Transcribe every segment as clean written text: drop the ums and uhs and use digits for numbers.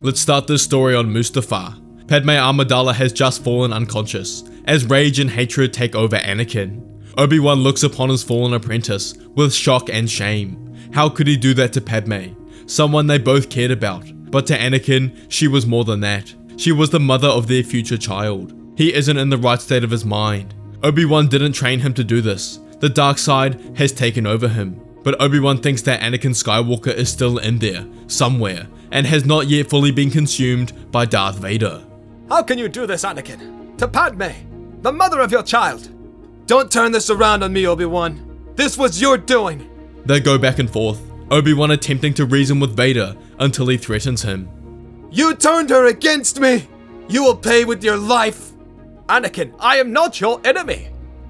Let's start this story on Mustafar. Padme Amidala has just fallen unconscious, as rage and hatred take over Anakin. Obi Wan looks upon his fallen apprentice with shock and shame. How could he do that to Padme, someone they both cared about? But to Anakin, she was more than that. She was the mother of their future child. He isn't in the right state of his mind. Obi Wan didn't train him to do this. The dark side has taken over him. But Obi Wan thinks that Anakin Skywalker is still in there, somewhere, and has not yet fully been consumed by Darth Vader. How can you do this, Anakin? To Padme, the mother of your child. Don't turn this around on me, Obi-Wan. This was your doing. They go back and forth, Obi-Wan attempting to reason with Vader until he threatens him. You turned her against me. You will pay with your life. Anakin, I am not your enemy.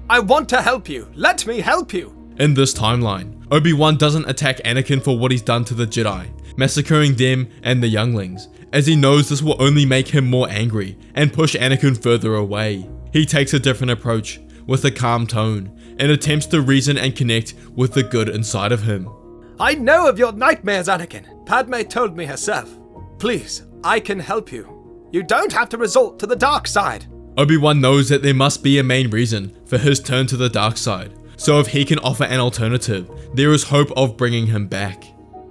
I want to help you. Let me help you. In this timeline, Obi-Wan doesn't attack Anakin for what he's done to the Jedi, massacring them and the younglings, as he knows this will only make him more angry and push Anakin further away. He takes a different approach, with a calm tone, and attempts to reason and connect with the good inside of him. I know of your nightmares, Anakin. Padme told me herself. Please, I can help you. You don't have to resort to the dark side. Obi-Wan knows that there must be a main reason for his turn to the dark side, so if he can offer an alternative, there is hope of bringing him back.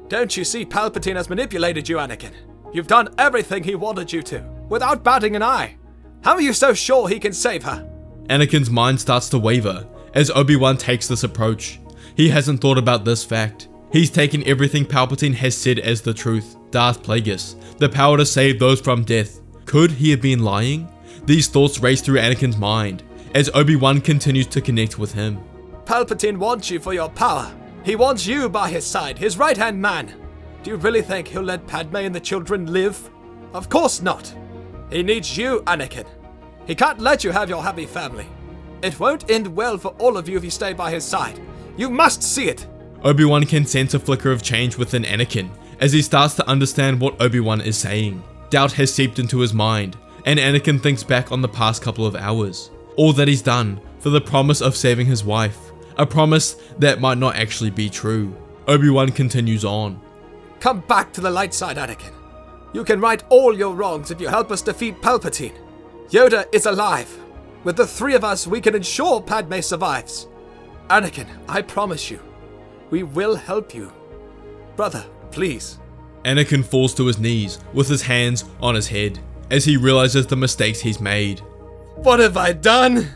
Don't you see Palpatine has manipulated you, Anakin? You've done everything he wanted you to, without batting an eye. How are you so sure he can save her? Anakin's mind starts to waver as Obi-Wan takes this approach. He hasn't thought about this fact. He's taken everything Palpatine has said as the truth. Darth Plagueis, the power to save those from death. Could he have been lying? These thoughts race through Anakin's mind as Obi-Wan continues to connect with him. Palpatine wants you for your power. He wants you by his side, his right-hand man. Do you really think he'll let Padme and the children live? Of course not. He needs you, Anakin. He can't let you have your happy family. It won't end well for all of you if you stay by his side. You must see it. Obi-Wan can sense a flicker of change within Anakin as he starts to understand what Obi-Wan is saying. Doubt has seeped into his mind, and Anakin thinks back on the past couple of hours. All that he's done for the promise of saving his wife. A promise that might not actually be true. Obi-Wan continues on. Come back to the light side, Anakin. You can right all your wrongs if you help us defeat Palpatine. Yoda is alive. With the three of us, we can ensure Padme survives. Anakin, I promise you, we will help you. Brother, please. Anakin falls to his knees with his hands on his head as he realizes the mistakes he's made. What have I done?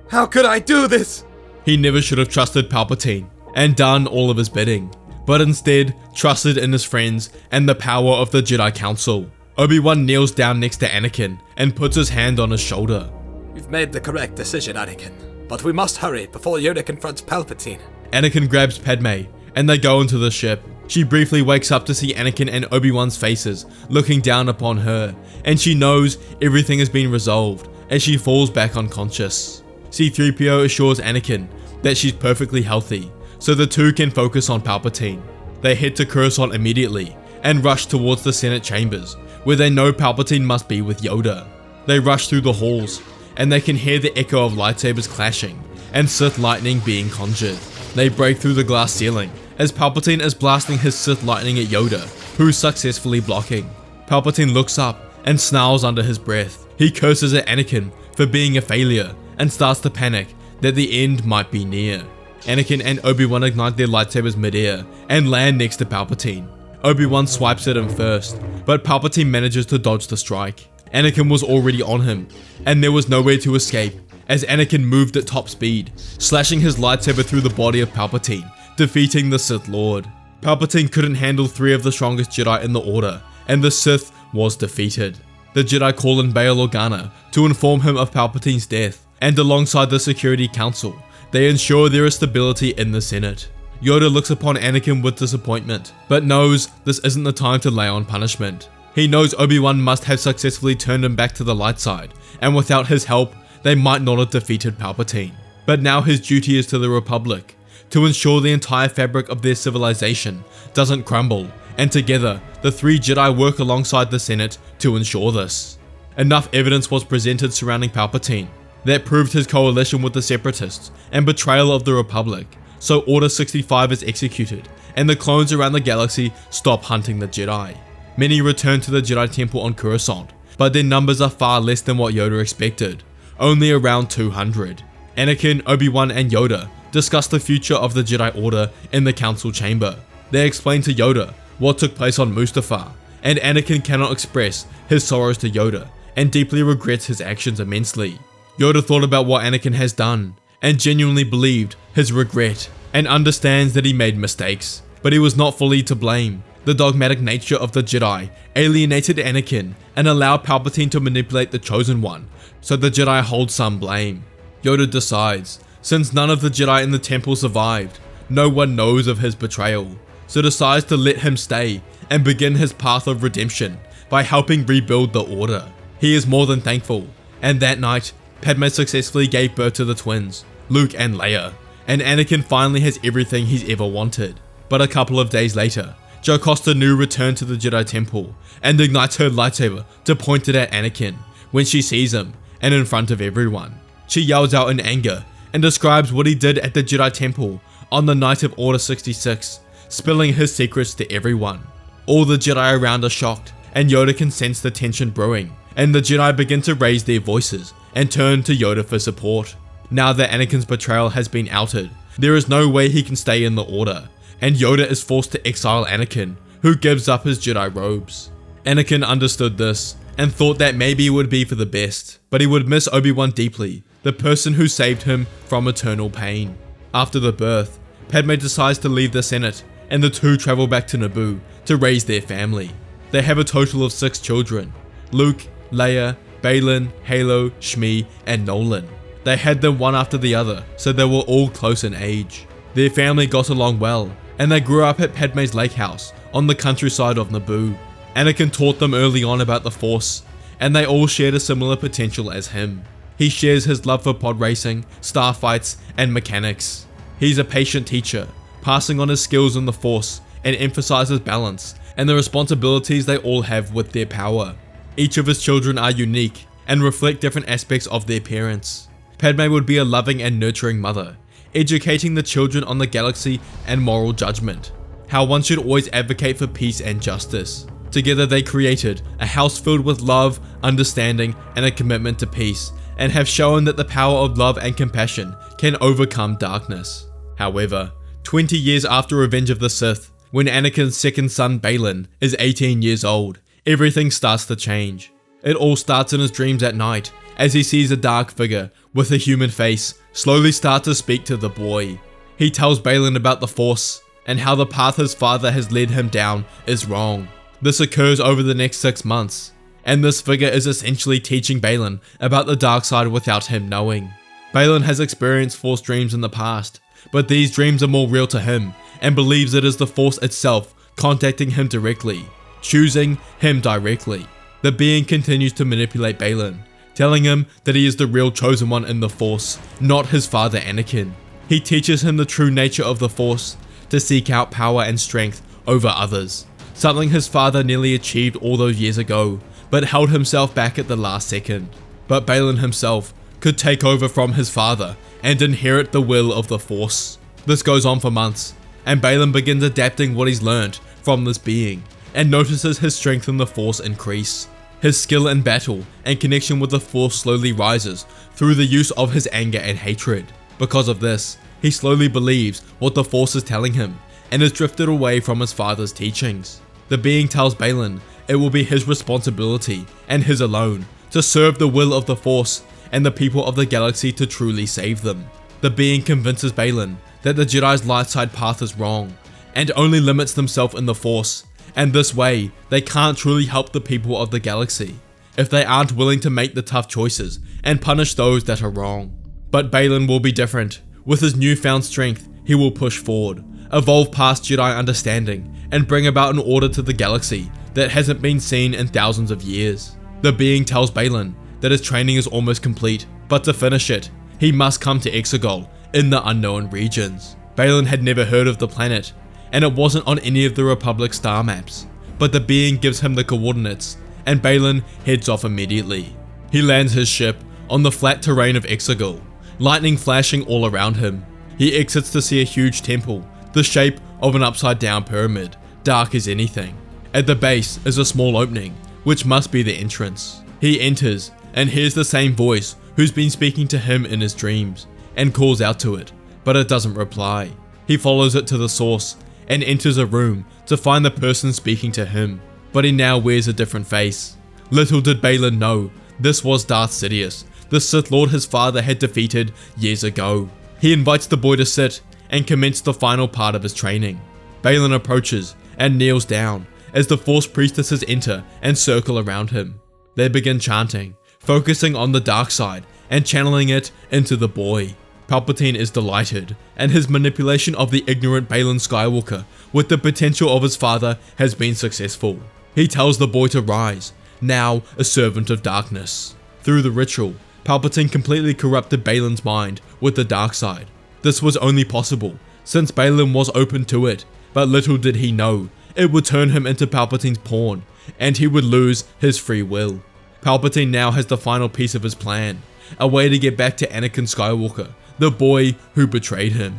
How could I do this? He never should have trusted Palpatine and done all of his bidding, but instead trusted in his friends and the power of the Jedi Council. Obi-Wan kneels down next to Anakin and puts his hand on his shoulder. You've made the correct decision, Anakin, but we must hurry before Yoda confronts Palpatine. Anakin grabs Padme and they go into the ship. She briefly wakes up to see Anakin and Obi-Wan's faces looking down upon her, and she knows everything has been resolved as she falls back unconscious. C-3PO assures Anakin that she's perfectly healthy, so the two can focus on Palpatine. They head to Coruscant immediately and rush towards the Senate chambers, where they know Palpatine must be with Yoda. They rush through the halls, and they can hear the echo of lightsabers clashing and Sith lightning being conjured. They break through the glass ceiling as Palpatine is blasting his Sith lightning at Yoda, who's successfully blocking. Palpatine looks up and snarls under his breath. He curses at Anakin for being a failure and starts to panic that the end might be near. Anakin and Obi-Wan ignite their lightsabers midair and land next to Palpatine. Obi-Wan swipes at him first, but Palpatine manages to dodge the strike. Anakin was already on him, and there was nowhere to escape as Anakin moved at top speed, slashing his lightsaber through the body of Palpatine, defeating the Sith Lord. Palpatine couldn't handle three of the strongest Jedi in the Order, and the Sith was defeated. The Jedi call in Bail Organa to inform him of Palpatine's death, and alongside the Security Council, they ensure there is stability in the Senate. Yoda looks upon Anakin with disappointment, but knows this isn't the time to lay on punishment. He knows Obi-Wan must have successfully turned him back to the light side, and without his help, they might not have defeated Palpatine. But now his duty is to the Republic, to ensure the entire fabric of their civilization doesn't crumble, and together, the three Jedi work alongside the Senate to ensure this. Enough evidence was presented surrounding Palpatine that proved his coalition with the Separatists and betrayal of the Republic, so Order 65 is executed, and the clones around the galaxy stop hunting the Jedi. Many return to the Jedi Temple on Coruscant, but their numbers are far less than what Yoda expected, only around 200. Anakin, Obi Wan, and Yoda discuss the future of the Jedi Order in the Council Chamber. They explain to Yoda what took place on Mustafar, and Anakin cannot express his sorrows to Yoda and deeply regrets his actions immensely. Yoda thought about what Anakin has done and genuinely believed his regret and understands that he made mistakes, but he was not fully to blame. The dogmatic nature of the Jedi alienated Anakin and allowed Palpatine to manipulate the Chosen One, so the Jedi hold some blame. Yoda decides, since none of the Jedi in the temple survived, no one knows of his betrayal, so decides to let him stay and begin his path of redemption by helping rebuild the Order. He is more than thankful, and that night, Padme successfully gave birth to the twins, Luke and Leia, and Anakin finally has everything he's ever wanted. But a couple of days later, Jocasta Nu returns to the Jedi Temple and ignites her lightsaber to point it at Anakin when she sees him and in front of everyone. She yells out in anger and describes what he did at the Jedi Temple on the night of Order 66, spilling his secrets to everyone. All the Jedi around are shocked, and Yoda can sense the tension brewing, and the Jedi begin to raise their voices and turn to Yoda for support. Now that Anakin's betrayal has been outed, there is no way he can stay in the Order, and Yoda is forced to exile Anakin, who gives up his Jedi robes. Anakin understood this and thought that maybe it would be for the best, but he would miss Obi Wan deeply, the person who saved him from eternal pain. After the birth, Padme decides to leave the Senate, and the two travel back to Naboo to raise their family. They have a total of 6 children: Luke, Leia, Balon, Halo, Shmi, and Nolan. They had them one after the other, so they were all close in age. Their family got along well, and they grew up at Padme's lake house on the countryside of Naboo. Anakin taught them early on about the Force, and they all shared a similar potential as him. He shares his love for pod racing, starfights, and mechanics. He's a patient teacher, passing on his skills in the Force, and emphasizes balance and the responsibilities they all have with their power. Each of his children are unique and reflect different aspects of their parents. Padme would be a loving and nurturing mother, educating the children on the galaxy and moral judgment, how one should always advocate for peace and justice. Together they created a house filled with love, understanding, and a commitment to peace, and have shown that the power of love and compassion can overcome darkness. However, 20 years after Revenge of the Sith, when Anakin's second son Balon is 18 years old, everything starts to change. It all starts in his dreams at night, as he sees a dark figure with a human face slowly start to speak to the boy. He tells Balon about the Force, and how the path his father has led him down is wrong. This occurs over the next 6 months, and this figure is essentially teaching Balon about the dark side without him knowing. Balon has experienced Force dreams in the past, but these dreams are more real to him, and believes it is the Force itself contacting him directly, choosing him directly. The being continues to manipulate Balon, telling him that he is the real Chosen One in the Force, not his father Anakin. He teaches him the true nature of the Force, to seek out power and strength over others, something his father nearly achieved all those years ago, but held himself back at the last second. But Balon himself could take over from his father and inherit the will of the Force. This goes on for months, and Balon begins adapting what he's learned from this being, and notices his strength in the Force increase. His skill in battle and connection with the Force slowly rises through the use of his anger and hatred. Because of this, he slowly believes what the Force is telling him, and is drifted away from his father's teachings. The being tells Balon it will be his responsibility, and his alone, to serve the will of the Force and the people of the galaxy to truly save them. The being convinces Balon that the Jedi's light side path is wrong, and only limits themselves in the Force, and this way, they can't truly help the people of the galaxy, if they aren't willing to make the tough choices and punish those that are wrong. But Balon will be different. With his newfound strength, he will push forward, evolve past Jedi understanding, and bring about an order to the galaxy that hasn't been seen in thousands of years. The being tells Balon that his training is almost complete, but to finish it, he must come to Exegol in the unknown regions. Balon had never heard of the planet, and it wasn't on any of the Republic star maps, but the being gives him the coordinates, and Balon heads off immediately. He lands his ship on the flat terrain of Exegol, lightning flashing all around him. He exits to see a huge temple, the shape of an upside down pyramid, dark as anything. At the base is a small opening, which must be the entrance. He enters and hears the same voice who's been speaking to him in his dreams, and calls out to it, but it doesn't reply. He follows it to the source and enters a room to find the person speaking to him, but he now wears a different face. Little did Balon know, this was Darth Sidious, the Sith Lord his father had defeated years ago. He invites the boy to sit and commence the final part of his training. Balon approaches and kneels down as the Force priestesses enter and circle around him. They begin chanting, focusing on the dark side and channeling it into the boy. Palpatine is delighted, and his manipulation of the ignorant Balon Skywalker with the potential of his father has been successful. He tells the boy to rise, now a servant of darkness. Through the ritual, Palpatine completely corrupted Balon's mind with the dark side. This was only possible since Balon was open to it, but little did he know it would turn him into Palpatine's pawn, and he would lose his free will. Palpatine now has the final piece of his plan, a way to get back to Anakin Skywalker, the boy who betrayed him.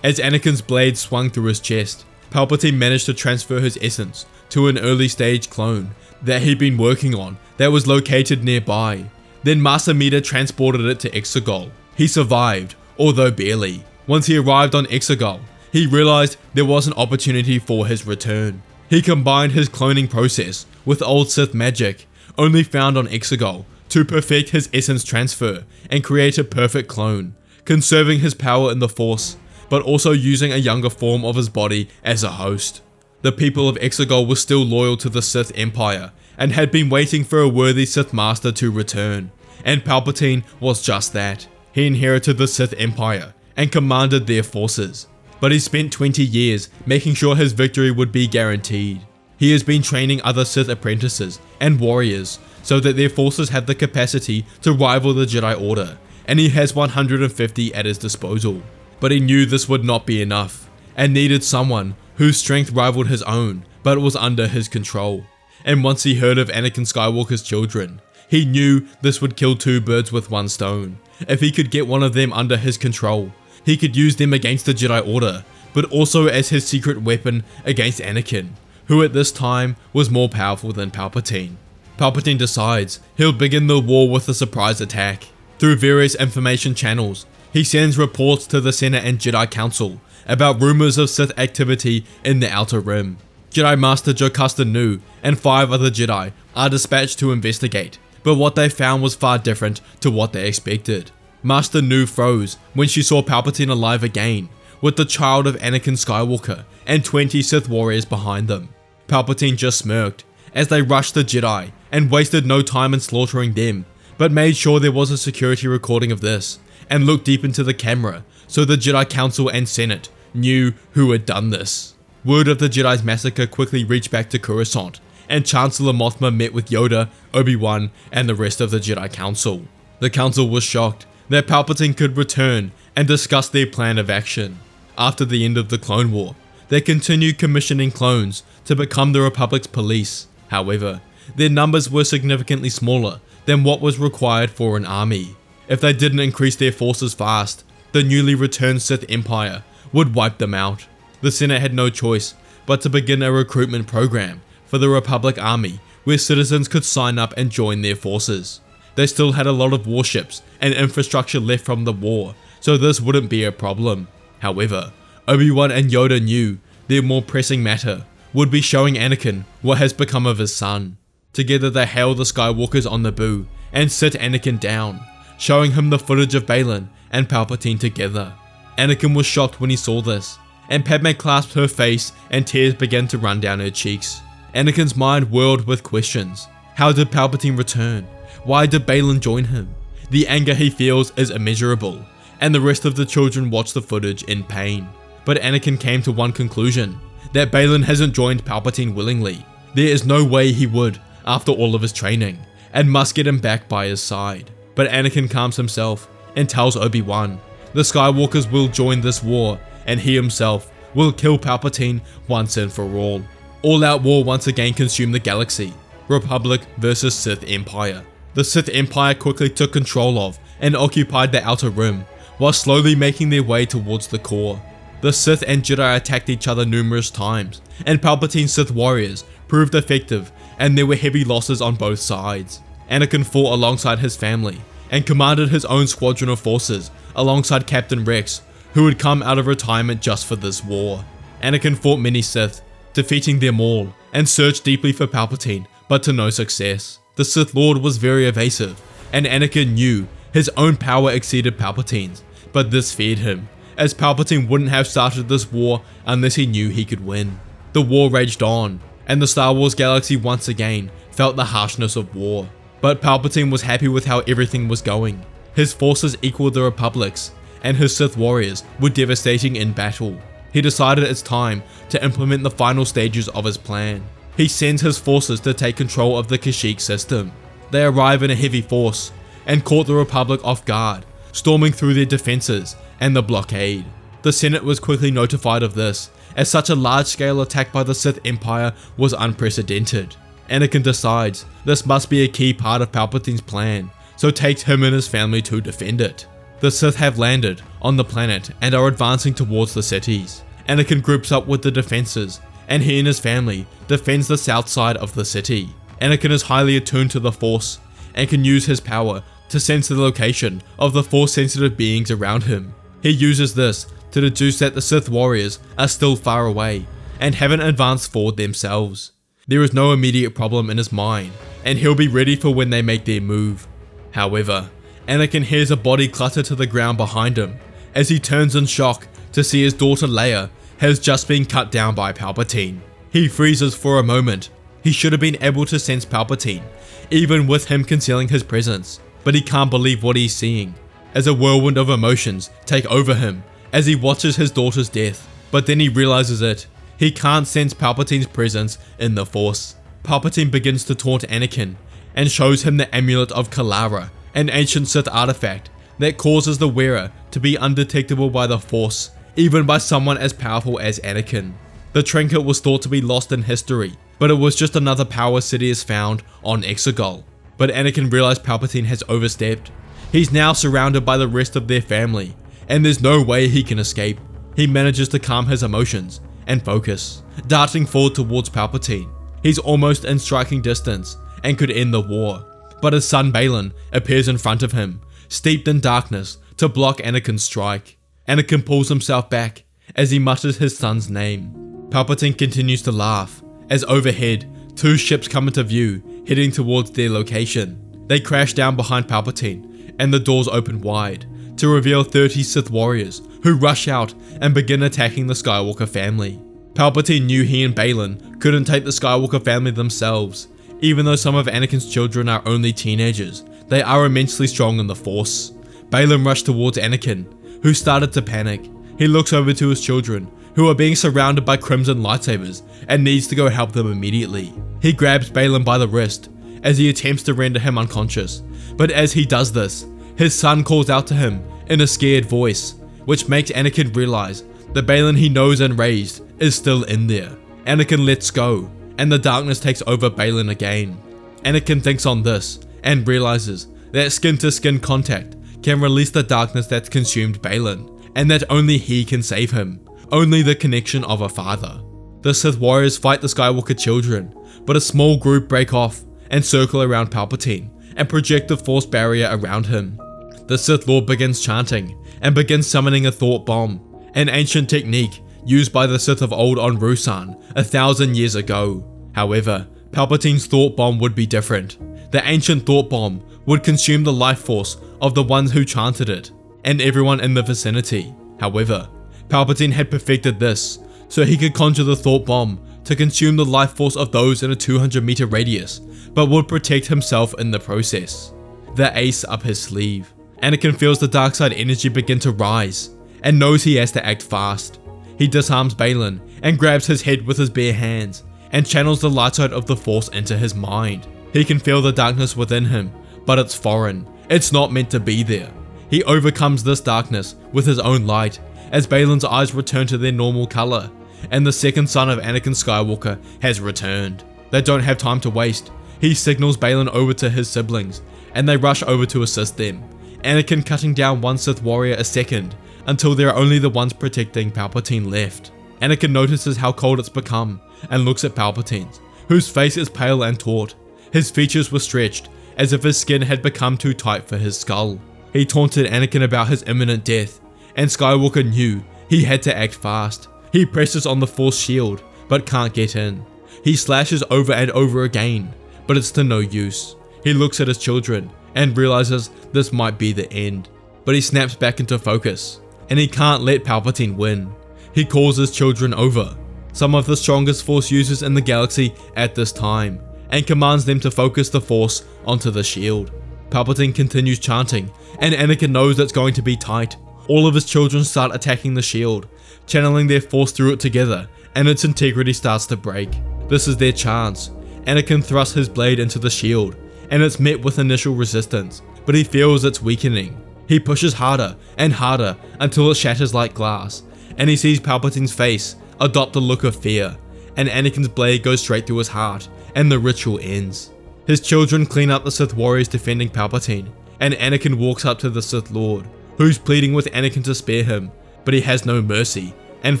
As Anakin's blade swung through his chest, Palpatine managed to transfer his essence to an early stage clone that he'd been working on that was located nearby. Then Master Mita transported it to Exegol. He survived, although barely. Once he arrived on Exegol, he realized there was an opportunity for his return. He combined his cloning process with old Sith magic, only found on Exegol, to perfect his essence transfer and create a perfect clone, conserving his power in the Force, but also using a younger form of his body as a host. The people of Exegol were still loyal to the Sith Empire, and had been waiting for a worthy Sith Master to return, and Palpatine was just that. He inherited the Sith Empire, and commanded their forces, but he spent 20 years making sure his victory would be guaranteed. He has been training other Sith apprentices and warriors, so that their forces have the capacity to rival the Jedi Order, and he has 150 at his disposal. But he knew this would not be enough, and needed someone whose strength rivaled his own, but was under his control. And once he heard of Anakin Skywalker's children, he knew this would kill two birds with one stone. If he could get one of them under his control, he could use them against the Jedi Order, but also as his secret weapon against Anakin, who at this time was more powerful than Palpatine. Palpatine decides he'll begin the war with a surprise attack. Through various information channels, he sends reports to the Senate and Jedi Council about rumors of Sith activity in the Outer Rim. Jedi Master Jocasta Nu and 5 other Jedi are dispatched to investigate, but what they found was far different to what they expected. Master Nu froze when she saw Palpatine alive again, with the child of Anakin Skywalker and 20 Sith warriors behind them. Palpatine just smirked as they rushed the Jedi and wasted no time in slaughtering them, but made sure there was a security recording of this, and looked deep into the camera so the Jedi Council and Senate knew who had done this. Word of the Jedi's massacre quickly reached back to Coruscant, and Chancellor Mothma met with Yoda, Obi Wan, and the rest of the Jedi Council. The Council was shocked that Palpatine could return and discuss their plan of action. After the end of the Clone War, they continued commissioning clones to become the Republic's police. However, their numbers were significantly smaller than what was required for an army. If they didn't increase their forces fast, the newly returned Sith Empire would wipe them out. The Senate had no choice but to begin a recruitment program for the Republic Army where citizens could sign up and join their forces. They still had a lot of warships and infrastructure left from the war, so this wouldn't be a problem. However, Obi-Wan and Yoda knew their more pressing matter would be showing Anakin what has become of his son. Together they hail the Skywalkers on Naboo and sit Anakin down, showing him the footage of Balon and Palpatine together. Anakin was shocked when he saw this, and Padme clasped her face and tears began to run down her cheeks. Anakin's mind whirled with questions. How did Palpatine return? Why did Balon join him? The anger he feels is immeasurable, and the rest of the children watch the footage in pain. But Anakin came to one conclusion, that Balon hasn't joined Palpatine willingly. There is no way he would, after all of his training, and must get him back by his side. But Anakin calms himself and tells Obi-Wan, the Skywalkers will join this war, and he himself will kill Palpatine once and for all. All-out war once again consumed the galaxy. Republic versus Sith Empire. The Sith Empire quickly took control of and occupied the Outer Rim, while slowly making their way towards the core. The Sith and Jedi attacked each other numerous times, and Palpatine's Sith warriors proved effective, and there were heavy losses on both sides. Anakin fought alongside his family, and commanded his own squadron of forces alongside Captain Rex, who had come out of retirement just for this war. Anakin fought many Sith, defeating them all, and searched deeply for Palpatine, but to no success. The Sith Lord was very evasive, and Anakin knew his own power exceeded Palpatine's, but this feared him, as Palpatine wouldn't have started this war unless he knew he could win. The war raged on, and the Star Wars galaxy once again felt the harshness of war. But Palpatine was happy with how everything was going. His forces equaled the Republic's, and his Sith warriors were devastating in battle. He decided it's time to implement the final stages of his plan. He sends his forces to take control of the Kashyyyk system. They arrive in a heavy force, and caught the Republic off guard, storming through their defenses and the blockade. The Senate was quickly notified of this, as such a large-scale attack by the Sith Empire was unprecedented. Anakin decides this must be a key part of Palpatine's plan, so takes him and his family to defend it. The Sith have landed on the planet and are advancing towards the cities. Anakin groups up with the defenses, and he and his family defends the south side of the city. Anakin is highly attuned to the Force, and can use his power to sense the location of the Force-sensitive beings around him. He uses this to deduce that the Sith warriors are still far away, and haven't advanced forward themselves. There is no immediate problem in his mind, and he'll be ready for when they make their move. However, Anakin hears a body clutter to the ground behind him, as he turns in shock to see his daughter Leia has just been cut down by Palpatine. He freezes for a moment. He should have been able to sense Palpatine, even with him concealing his presence, but he can't believe what he's seeing, as a whirlwind of emotions take over him as he watches his daughter's death. But then he realizes it. He can't sense Palpatine's presence in the Force. Palpatine begins to taunt Anakin, and shows him the Amulet of Kalara, an ancient Sith artifact that causes the wearer to be undetectable by the Force, even by someone as powerful as Anakin. The trinket was thought to be lost in history, but it was just another power Sidious found on Exegol. But Anakin realized Palpatine has overstepped. He's now surrounded by the rest of their family, and there's no way he can escape. He manages to calm his emotions and focus, darting forward towards Palpatine. He's almost in striking distance and could end the war, but his son Balon appears in front of him, steeped in darkness, to block Anakin's strike. Anakin pulls himself back as he mutters his son's name. Palpatine continues to laugh as overhead, two ships come into view, heading towards their location. They crash down behind Palpatine, and the doors open wide to reveal 30 Sith warriors who rush out and begin attacking the Skywalker family. Palpatine knew he and Balon couldn't take the Skywalker family themselves. Even though some of Anakin's children are only teenagers, they are immensely strong in the Force. Balon rushed towards Anakin, who started to panic. He looks over to his children, who are being surrounded by crimson lightsabers, and needs to go help them immediately. He grabs Balon by the wrist as he attempts to render him unconscious, but as he does this, his son calls out to him in a scared voice, which makes Anakin realize the Balon he knows and raised is still in there. Anakin lets go, and the darkness takes over Balon again. Anakin thinks on this, and realizes that skin-to-skin contact can release the darkness that's consumed Balon, and that only he can save him. Only the connection of a father. The Sith warriors fight the Skywalker children, but a small group break off and circle around Palpatine, and project the Force barrier around him. The Sith Lord begins chanting, and begins summoning a thought bomb, an ancient technique used by the Sith of old on Ruusan 1,000 years ago. However, Palpatine's thought bomb would be different. The ancient thought bomb would consume the life force of the ones who chanted it, and everyone in the vicinity. However, Palpatine had perfected this, so he could conjure the thought bomb to consume the life force of those in a 200-meter radius, but would protect himself in the process. The ace up his sleeve. Anakin feels the dark side energy begin to rise, and knows he has to act fast. He disarms Balon, and grabs his head with his bare hands, and channels the light side of the Force into his mind. He can feel the darkness within him, but it's foreign. It's not meant to be there. He overcomes this darkness with his own light, as Balon's eyes return to their normal color, and the second son of Anakin Skywalker has returned. They don't have time to waste. He signals Balon over to his siblings, and they rush over to assist them. Anakin cutting down one Sith warrior a second, until there are only the ones protecting Palpatine left. Anakin notices how cold it's become, and looks at Palpatine's, whose face is pale and taut. His features were stretched, as if his skin had become too tight for his skull. He taunted Anakin about his imminent death, and Skywalker knew he had to act fast. He presses on the Force shield, but can't get in. He slashes over and over again, but it's to no use. He looks at his children, and realizes this might be the end. But he snaps back into focus, and he can't let Palpatine win. He calls his children over, some of the strongest Force users in the galaxy at this time, and commands them to focus the Force onto the shield. Palpatine continues chanting, and Anakin knows it's going to be tight. All of his children start attacking the shield, channeling their Force through it together, and its integrity starts to break. This is their chance. Anakin thrusts his blade into the shield, and it's met with initial resistance, but he feels it's weakening. He pushes harder and harder until it shatters like glass, and he sees Palpatine's face adopt a look of fear, and Anakin's blade goes straight through his heart, and the ritual ends. His children clean up the Sith warriors defending Palpatine, and Anakin walks up to the Sith Lord, who's pleading with Anakin to spare him, but he has no mercy, and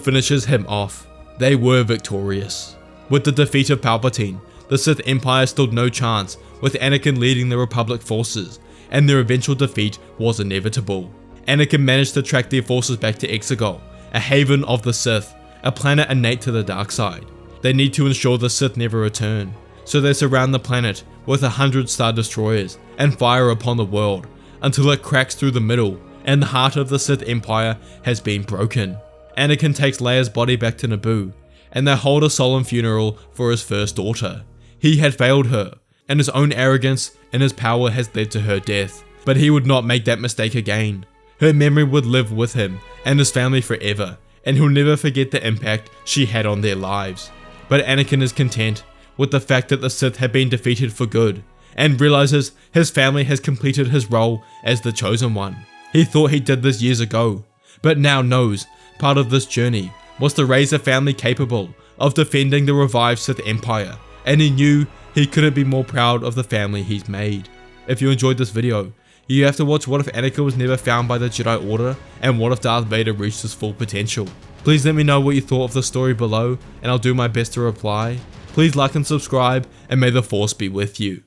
finishes him off. They were victorious. With the defeat of Palpatine, the Sith Empire stood no chance, with Anakin leading the Republic forces, and their eventual defeat was inevitable. Anakin managed to track their forces back to Exegol, a haven of the Sith, a planet innate to the dark side. They need to ensure the Sith never return, so they surround the planet with 100 Star Destroyers and fire upon the world until it cracks through the middle and the heart of the Sith Empire has been broken. Anakin takes Leia's body back to Naboo, and they hold a solemn funeral for his first daughter. He had failed her, and his own arrogance and his power has led to her death, but he would not make that mistake again. Her memory would live with him and his family forever, and he'll never forget the impact she had on their lives. But Anakin is content with the fact that the Sith have been defeated for good, and realizes his family has completed his role as the Chosen One. He thought he did this years ago, but now knows part of this journey was to raise a family capable of defending the revived Sith Empire, and he knew he couldn't be more proud of the family he's made. If you enjoyed this video, you have to watch What If Anakin Was Never Found by the Jedi Order, and What If Darth Vader Reached His Full Potential. Please let me know what you thought of the story below, and I'll do my best to reply. Please like and subscribe, and may the Force be with you.